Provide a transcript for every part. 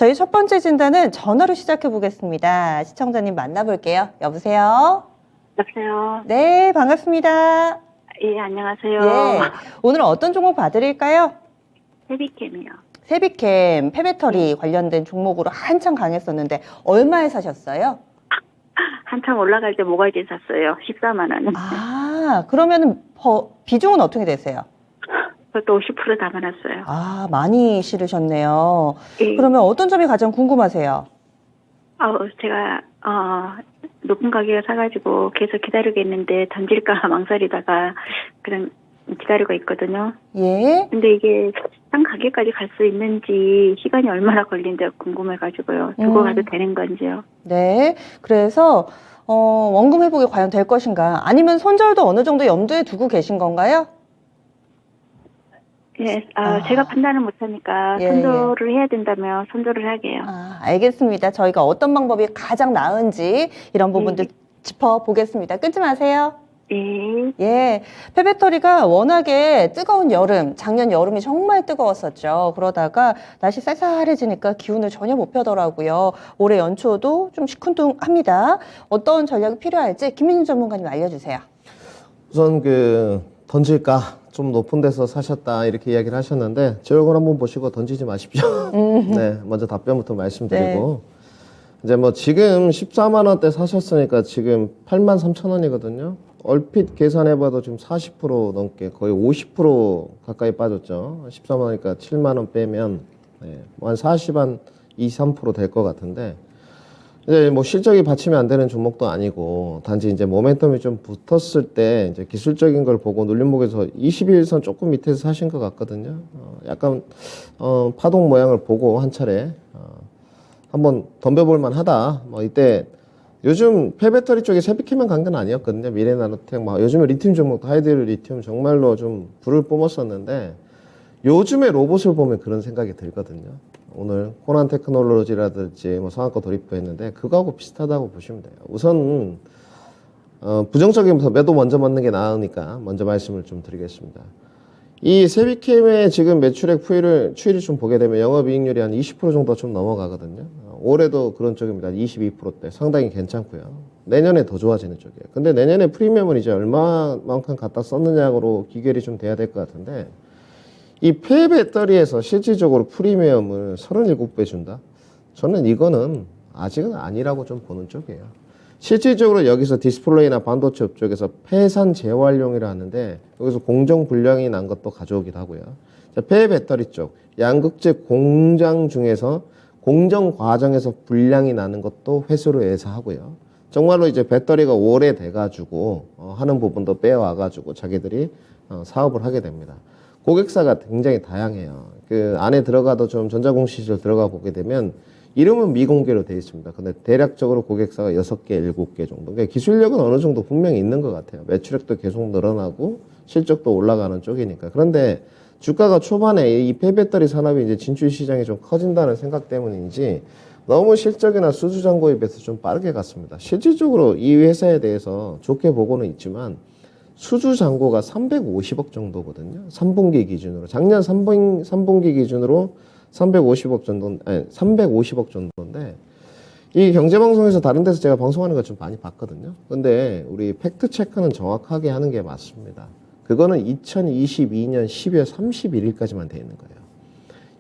저희 첫 번째 진단은 전화로 시작해 보겠습니다. 시청자님 만나볼게요. 여보세요? 여보세요? 네, 반갑습니다. 예, 안녕하세요. 예, 오늘 어떤 종목 봐드릴까요? 헤비캠이요. 세비캠, 폐배터리 관련된 종목으로 한참 강했었는데 얼마에 사셨어요? 한참 올라갈 때 모가지 샀어요. 14만 원. 아, 그러면은 비중은 어떻게 되세요? 그것도 50% 담아놨어요. 아, 많이 실으셨네요. 예. 그러면 어떤 점이 가장 궁금하세요? 제가 높은 가격에 사가지고 계속 기다리고 있는데 던질까 망설이다가 그냥 기다리고 있거든요. 예. 근데 이게 한 가격까지 갈 수 있는지 시간이 얼마나 걸린지 궁금해가지고요. 두고 가도 되는 건지요. 네. 그래서 원금 회복이 과연 될 것인가? 아니면 손절도 어느 정도 염두에 두고 계신 건가요? 예, 제가 판단을 못하니까 예, 손절을 해야 된다면 손절을 하게요. 아, 알겠습니다. 저희가 어떤 방법이 가장 나은지 이런 부분들 짚어보겠습니다. 끊지 마세요. 예. 예, 폐배터리가 워낙에 뜨거운 여름, 작년 여름이 정말 뜨거웠었죠. 그러다가 날씨 쌀쌀해지니까 기운을 전혀 못 펴더라고요. 올해 연초도 좀 시큰둥합니다. 어떤 전략이 필요할지 김민준 전문가님 알려주세요. 우선 던질까 좀 높은 데서 사셨다 이렇게 이야기를 하셨는데 제 얼굴 한번 보시고 던지지 마십시오. 네, 먼저 답변부터 말씀드리고 이제 지금 14만 원대 사셨으니까 지금 8만 3천 원이거든요. 얼핏 계산해봐도 지금 40% 넘게 거의 50% 가까이 빠졌죠. 14만 원이니까 7만 원 빼면 한 2, 3% 될 것 같은데 이제 실적이 받치면 안 되는 종목도 아니고 단지 이제 모멘텀이 좀 붙었을 때 이제 기술적인 걸 보고 눌림목에서 21선 조금 밑에서 사신 것 같거든요. 약간 파동 모양을 보고 한 차례 한번 덤벼볼 만하다. 이때 요즘 폐배터리 쪽에 세비캠만 간 건 아니었거든요. 미래나노텍 요즘에 리튬 종목도 하이드로 리튬 정말로 좀 불을 뿜었었는데 요즘에 로봇을 보면 그런 생각이 들거든요. 오늘 코난 테크놀로지라든지 상한가 돌입했는데 그거하고 비슷하다고 보시면 돼요. 우선 부정적인 매도 먼저 맞는 게 나으니까 먼저 말씀을 좀 드리겠습니다. 이 세비캠의 지금 매출액 추이를 좀 보게 되면 영업이익률이 한 20% 정도 좀 넘어가거든요. 올해도 그런 쪽입니다. 22%대 상당히 괜찮고요. 내년에 더 좋아지는 쪽이에요. 근데 내년에 프리미엄은 이제 얼마만큼 갖다 썼느냐로 기결이 좀 돼야 될 것 같은데 이 폐배터리에서 실질적으로 프리미엄을 37배 준다? 저는 이거는 아직은 아니라고 좀 보는 쪽이에요. 실질적으로 여기서 디스플레이나 반도체 업쪽에서 폐산 재활용이라 하는데 여기서 공정 불량이 난 것도 가져오기도 하고요. 폐배터리 쪽, 양극재 공장 중에서 공정 과정에서 불량이 나는 것도 회수로 예사하고요. 정말로 이제 배터리가 오래돼가지고 하는 부분도 빼와가지고 자기들이 사업을 하게 됩니다. 고객사가 굉장히 다양해요. 그 안에 들어가도 좀 전자공시설 들어가 보게 되면 이름은 미공개로 되어 있습니다. 근데 대략적으로 고객사가 6개, 7개 정도. 그러니까 기술력은 어느 정도 분명히 있는 것 같아요. 매출액도 계속 늘어나고 실적도 올라가는 쪽이니까. 그런데 주가가 초반에 이 폐배터리 산업이 이제 진출 시장이 좀 커진다는 생각 때문인지 너무 실적이나 수주 잔고에 비해서 좀 빠르게 갔습니다. 실질적으로 이 회사에 대해서 좋게 보고는 있지만 수주 잔고가 350억 정도거든요. 3분기 기준으로. 작년 3분기 기준으로 350억 정도인데, 이 경제방송에서 다른 데서 제가 방송하는 거 좀 많이 봤거든요. 근데 우리 팩트체크는 정확하게 하는 게 맞습니다. 그거는 2022년 12월 31일까지만 돼 있는 거예요.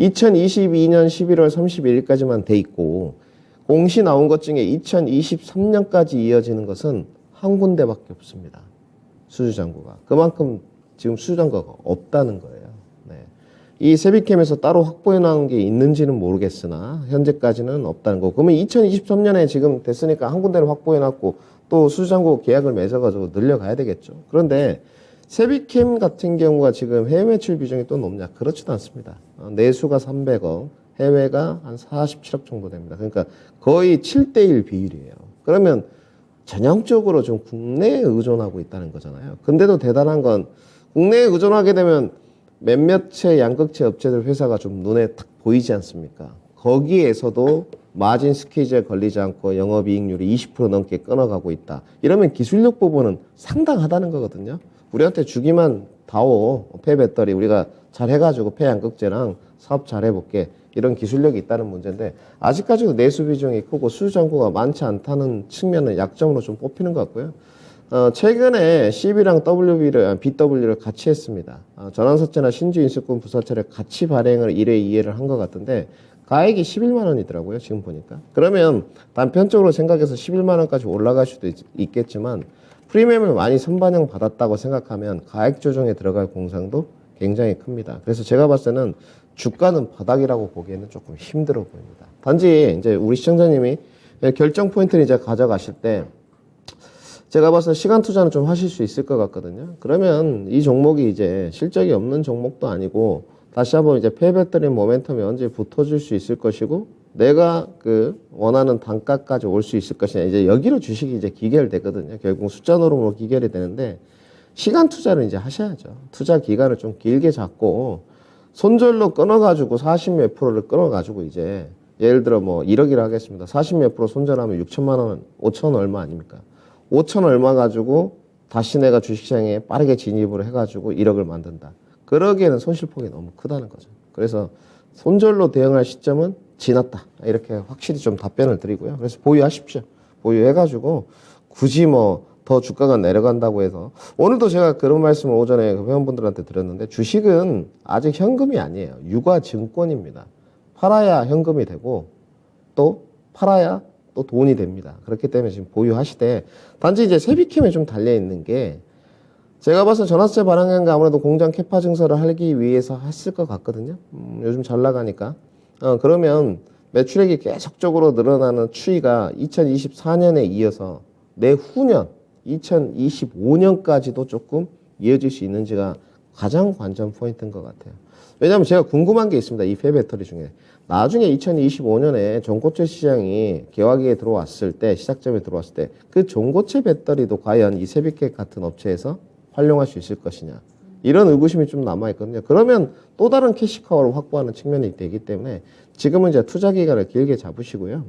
2022년 11월 31일까지만 돼 있고, 공시 나온 것 중에 2023년까지 이어지는 것은 한 군데밖에 없습니다. 수주잔고가. 그만큼 지금 수주잔고가 없다는 거예요. 네. 이 세비캠에서 따로 확보해 놓은 게 있는지는 모르겠으나 현재까지는 없다는 거. 그러면 2023년에 지금 됐으니까 한 군데를 확보해 놨고 또 수주잔고 계약을 맺어가지고 늘려가야 되겠죠. 그런데 세비캠 같은 경우가 지금 해외 매출 비중이 또 높냐? 그렇지도 않습니다. 내수가 300억, 해외가 한 47억 정도 됩니다. 그러니까 거의 7대1 비율이에요. 그러면 전형적으로 좀 국내에 의존하고 있다는 거잖아요. 근데도 대단한 건 국내에 의존하게 되면 몇몇의 양극재 업체들 회사가 좀 눈에 탁 보이지 않습니까? 거기에서도 마진 스퀴즈에 걸리지 않고 영업이익률이 20% 넘게 끊어가고 있다. 이러면 기술력 부분은 상당하다는 거거든요. 우리한테 주기만 다오. 폐배터리 우리가 잘 해가지고 폐양극재랑 사업 잘해볼게. 이런 기술력이 있다는 문제인데 아직까지도 내수 비중이 크고 수주 잔고가 많지 않다는 측면은 약점으로 좀 뽑히는 것 같고요. 최근에 CB랑 BW를 같이 했습니다. 전환사채나 신주 인수권 부사채를 같이 발행을 1회 2회를 한 것 같은데 가액이 11만 원이더라고요. 지금 보니까. 그러면 단편적으로 생각해서 11만 원까지 올라갈 수도 있겠지만 프리미엄을 많이 선반영 받았다고 생각하면 가액 조정에 들어갈 공상도 굉장히 큽니다. 그래서 제가 봤을 때는 주가는 바닥이라고 보기에는 조금 힘들어 보입니다. 단지 이제 우리 시청자님이 결정 포인트를 이제 가져가실 때 제가 봤을 때 시간 투자는 좀 하실 수 있을 것 같거든요. 그러면 이 종목이 이제 실적이 없는 종목도 아니고 다시 한번 이제 폐배터리 모멘텀이 언제 붙어줄 수 있을 것이고 내가 그 원하는 단가까지 올 수 있을 것이냐 이제 여기로 주식이 이제 기결되거든요. 결국 숫자 노름으로 기결이 되는데 시간 투자를 이제 하셔야죠. 투자 기간을 좀 길게 잡고 손절로 끊어가지고 40몇 프로를 끊어가지고 이제 예를 들어 뭐 1억이라 하겠습니다. 40몇 프로 손절하면 6천만 원, 5천 얼마 아닙니까? 5천 얼마 가지고 다시 내가 주식시장에 빠르게 진입을 해가지고 1억을 만든다. 그러기에는 손실폭이 너무 크다는 거죠. 그래서 손절로 대응할 시점은 지났다. 이렇게 확실히 좀 답변을 드리고요. 그래서 보유하십시오. 보유해가지고 굳이 뭐 더 주가가 내려간다고 해서 오늘도 제가 그런 말씀을 오전에 회원분들한테 드렸는데 주식은 아직 현금이 아니에요. 유가증권입니다. 팔아야 현금이 되고 또 팔아야 또 돈이 됩니다. 그렇기 때문에 지금 보유하시되 단지 이제 세비킴에 좀 달려있는 게 제가 봐서 전환세 발행한 게 아무래도 공장 캐파 증설을 하기 위해서 했을 것 같거든요. 요즘 잘 나가니까. 그러면 매출액이 계속적으로 늘어나는 추이가 2024년에 이어서 내후년 2025년까지도 조금 이어질 수 있는지가 가장 관전 포인트인 것 같아요. 왜냐하면 제가 궁금한 게 있습니다. 이 폐배터리 중에. 나중에 2025년에 전고체 시장이 개화기에 들어왔을 때, 시작점에 들어왔을 때 그 전고체 배터리도 과연 이 세비켓 같은 업체에서 활용할 수 있을 것이냐. 이런 의구심이 좀 남아있거든요. 그러면 또 다른 캐시카우를 확보하는 측면이 되기 때문에 지금은 이제 투자 기간을 길게 잡으시고요.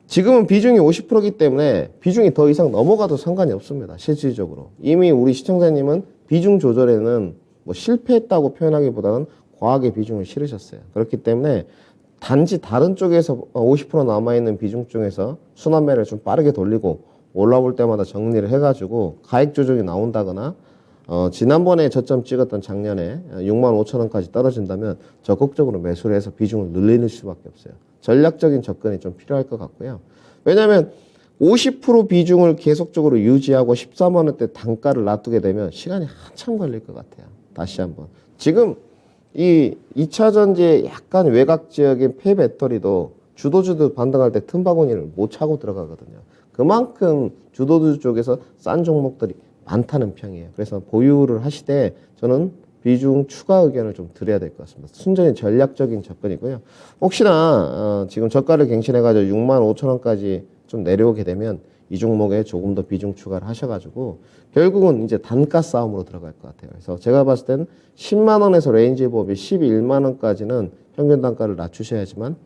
지금은 비중이 50%이기 때문에 비중이 더 이상 넘어가도 상관이 없습니다. 실질적으로. 이미 우리 시청자님은 비중 조절에는 뭐 실패했다고 표현하기보다는 과하게 비중을 실으셨어요. 그렇기 때문에 단지 다른 쪽에서 50% 남아있는 비중 중에서 순환매를 좀 빠르게 돌리고 올라올 때마다 정리를 해가지고 가액 조정이 나온다거나 지난번에 저점 찍었던 작년에 6만 5천 원까지 떨어진다면 적극적으로 매수를 해서 비중을 늘리는 수밖에 없어요. 전략적인 접근이 좀 필요할 것 같고요. 왜냐하면 50% 비중을 계속적으로 유지하고 13만 원대 단가를 놔두게 되면 시간이 한참 걸릴 것 같아요. 다시 한번. 지금 이 2차 전지의 약간 외곽 지역인 폐배터리도 주도주도 반등할 때 틈바구니를 못 차고 들어가거든요. 그만큼 주도주 쪽에서 싼 종목들이 많다는 평이에요. 그래서 보유를 하시되 저는 비중 추가 의견을 좀 드려야 될 것 같습니다. 순전히 전략적인 접근이고요. 혹시나 지금 저가를 갱신해가지고 6만 5천 원까지 좀 내려오게 되면 이 종목에 조금 더 비중 추가를 하셔가지고 결국은 이제 단가 싸움으로 들어갈 것 같아요. 그래서 제가 봤을 때는 10만 원에서 레인지 법이 11만 원까지는 평균 단가를 낮추셔야지만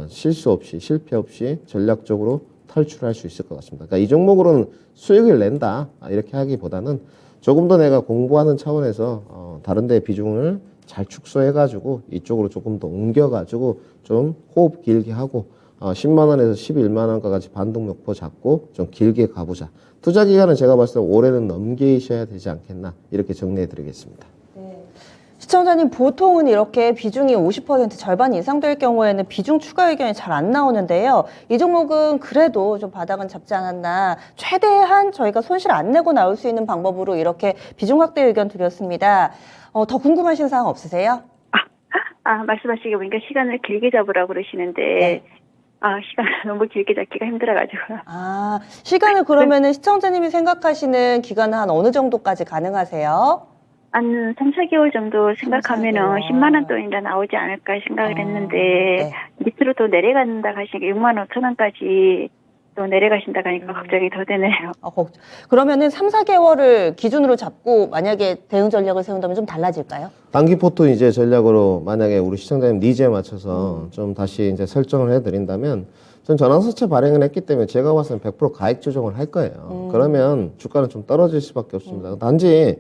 실수 없이 실패 없이 전략적으로 탈출할 수 있을 것 같습니다. 그러니까 이 종목으로는 수익을 낸다 이렇게 하기보다는 조금 더 내가 공부하는 차원에서 다른 데 비중을 잘 축소해가지고 이쪽으로 조금 더 옮겨가지고 좀 호흡 길게 하고 10만 원에서 11만 원과 같이 반등 목표 잡고 좀 길게 가보자. 투자 기간은 제가 봤을 때 올해는 넘기셔야 되지 않겠나 이렇게 정리해 드리겠습니다. 시청자님 보통은 이렇게 비중이 50% 절반 이상 될 경우에는 비중 추가 의견이 잘 안 나오는데요. 이 종목은 그래도 좀 바닥은 잡지 않았나 최대한 저희가 손실 안 내고 나올 수 있는 방법으로 이렇게 비중 확대 의견 드렸습니다. 더 궁금하신 사항 없으세요? 말씀하시게 보니까 시간을 길게 잡으라고 그러시는데 네. 시간을 너무 길게 잡기가 힘들어가지고요. 시간을 그러면은 시청자님이 생각하시는 기간은 한 어느 정도까지 가능하세요? 한 3, 4개월 정도 생각하면은 3, 4개월. 10만 원 돈이나 나오지 않을까 생각을 했는데 네. 밑으로 더 내려간다 하시니까 6만 5천 원까지 또 내려가신다 하니까 걱정이 더 되네요. 그러면은 3, 4개월을 기준으로 잡고 만약에 대응 전략을 세운다면 좀 달라질까요? 단기 포트 이제 전략으로 만약에 우리 시청자님 니즈에 맞춰서 좀 다시 이제 설정을 해드린다면 전 전환사채 발행을 했기 때문에 제가 봤을 때는 100% 가액 조정을 할 거예요. 그러면 주가는 좀 떨어질 수밖에 없습니다. 단지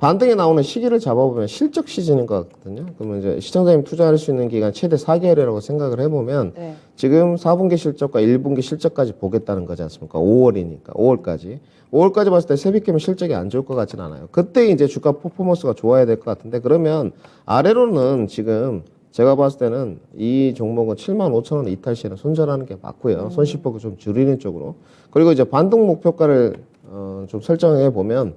반등이 나오는 시기를 잡아보면 실적 시즌인 것 같거든요. 그러면 이제 시청자님 투자할 수 있는 기간 최대 4개월이라고 생각을 해보면 네. 지금 4분기 실적과 1분기 실적까지 보겠다는 거지 않습니까? 5월이니까 5월까지. 5월까지 봤을 때 세비캠 실적이 안 좋을 것 같지는 않아요. 그때 이제 주가 퍼포먼스가 좋아야 될 것 같은데 그러면 아래로는 지금 제가 봤을 때는 이 종목은 75,000원 이탈 시에는 손절하는 게 맞고요. 손실폭을 좀 줄이는 쪽으로. 그리고 이제 반등 목표가를 좀 설정해 보면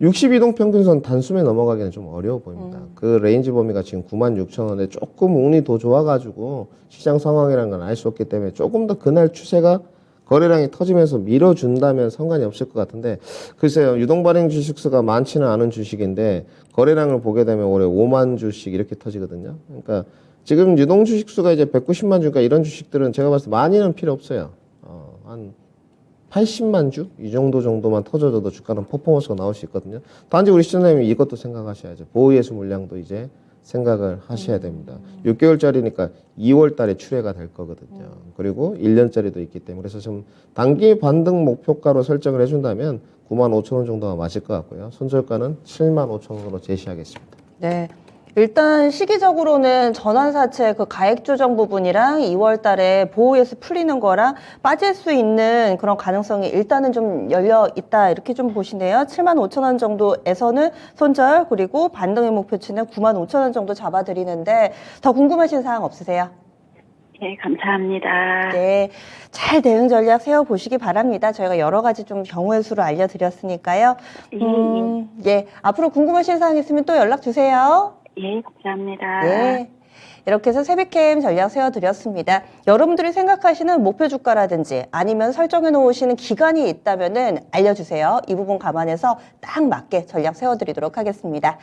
62동 평균선 단숨에 넘어가기는 좀 어려워 보입니다. 그 레인지 범위가 지금 96,000원에 조금 운이 더 좋아가지고 시장 상황이라는 건 알 수 없기 때문에 조금 더 그날 추세가 거래량이 터지면서 밀어준다면 상관이 없을 것 같은데 글쎄요. 유동발행 주식수가 많지는 않은 주식인데 거래량을 보게 되면 올해 5만 주씩 이렇게 터지거든요. 그러니까 지금 유동 주식수가 이제 190만 주니까 이런 주식들은 제가 봤을 때 많이는 필요 없어요. 한 80만 주? 이 정도만 터져줘도 주가는 퍼포먼스가 나올 수 있거든요. 단지 우리 시청자님이 이것도 생각하셔야죠. 보호예수 물량도 이제 생각을 하셔야 됩니다. 6개월짜리니까 2월 달에 출회가 될 거거든요. 그리고 1년짜리도 있기 때문에. 그래서 좀 단기 반등 목표가로 설정을 해준다면 95,000원 정도가 맞을 것 같고요. 손절가는 75,000원으로 제시하겠습니다. 네. 일단 시기적으로는 전환사채 그 가액 조정 부분이랑 2월 달에 보호예수 풀리는 거랑 빠질 수 있는 그런 가능성이 일단은 좀 열려 있다. 이렇게 좀 보시네요. 75,000원 정도에서는 손절, 그리고 반등의 목표치는 95,000원 정도 잡아드리는데 더 궁금하신 사항 없으세요? 네, 감사합니다. 네. 잘 대응 전략 세워보시기 바랍니다. 저희가 여러 가지 좀 경우의 수를 알려드렸으니까요. 예. 앞으로 궁금하신 사항 있으면 또 연락 주세요. 예, 감사합니다. 네. 이렇게 해서 세비캠 전략 세워드렸습니다. 여러분들이 생각하시는 목표 주가라든지 아니면 설정해 놓으시는 기간이 있다면은 알려주세요. 이 부분 감안해서 딱 맞게 전략 세워드리도록 하겠습니다.